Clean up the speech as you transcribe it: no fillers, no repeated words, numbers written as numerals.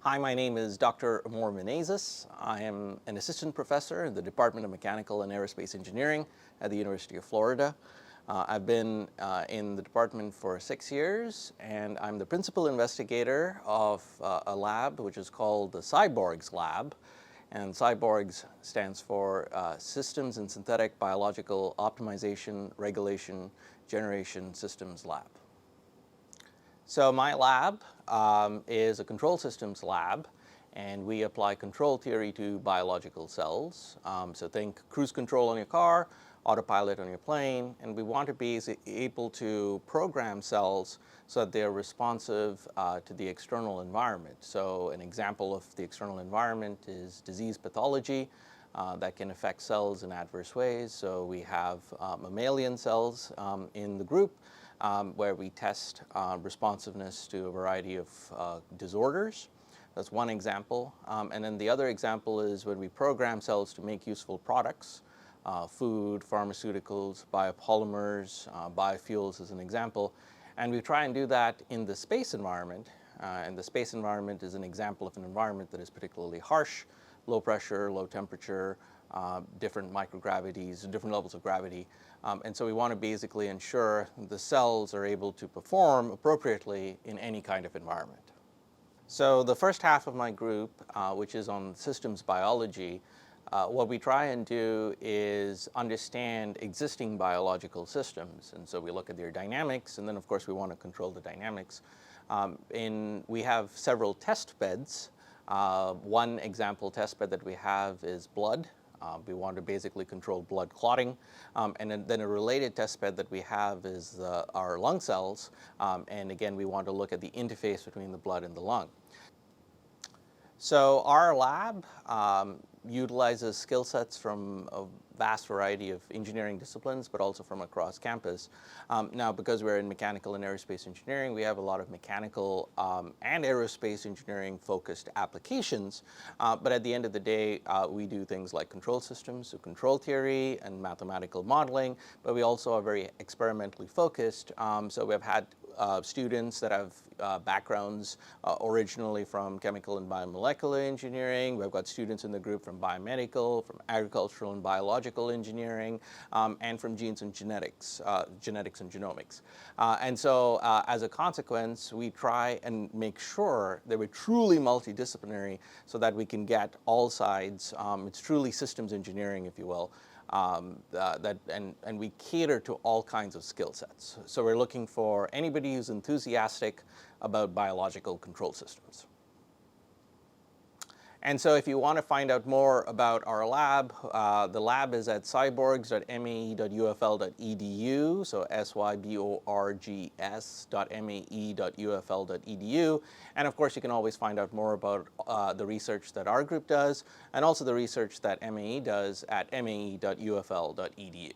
Hi, my name is Dr. Amor Menezes. I am an assistant professor in the Department of Mechanical and Aerospace Engineering at the University of Florida. I've been in the department for 6 years, and I'm the principal investigator of a lab which is called the SYBORGS lab. And SYBORGS stands for Systems and Synthetic Biological Optimization, Regulation, Generation Systems Lab. So my lab is a control systems lab, and we apply control theory to biological cells. So think cruise control on your car, autopilot on your plane, and we want to be able to program cells so that they're responsive to the external environment. So an example of the external environment is disease pathology that can affect cells in adverse ways. So we have mammalian cells in the group where we test responsiveness to a variety of disorders. That's one example. And then the other example is when we program cells to make useful products, food, pharmaceuticals, biopolymers, biofuels as an example. And we try and do that in the space environment. And the space environment is an example of an environment that is particularly harsh, low pressure, low temperature, different microgravities, different levels of gravity. And so we want to basically ensure the cells are able to perform appropriately in any kind of environment. So the first half of my group, which is on systems biology, what we try and do is understand existing biological systems. And so we look at their dynamics, and then of course we want to control the dynamics. We have several test beds. One example test bed that we have is blood. We want to basically control blood clotting. And then a related test bed that we have is our lung cells. And again, we want to look at the interface between the blood and the lung. So our lab utilizes skill sets from a vast variety of engineering disciplines, but also from across campus. Now, because we're in mechanical and aerospace engineering, we have a lot of mechanical and aerospace engineering focused applications. But at the end of the day, we do things like control systems, so control theory and mathematical modeling, but we also are very experimentally focused. So we've had students that have backgrounds originally from chemical and biomolecular engineering. We've got students in the group from biomedical, from agricultural and biological engineering, and from genes and genetics, genetics and genomics. And so as a consequence, we try and make sure that we're truly multidisciplinary so that we can get all sides. It's truly systems engineering, if you will. And we cater to all kinds of skill sets. So we're looking for anybody who's enthusiastic about biological control systems. And so if you want to find out more about our lab, the lab is at syborgs.mae.ufl.edu, so syborgs.mae.ufl.edu. And of course, you can always find out more about the research that our group does, and also the research that MAE does at mae.ufl.edu.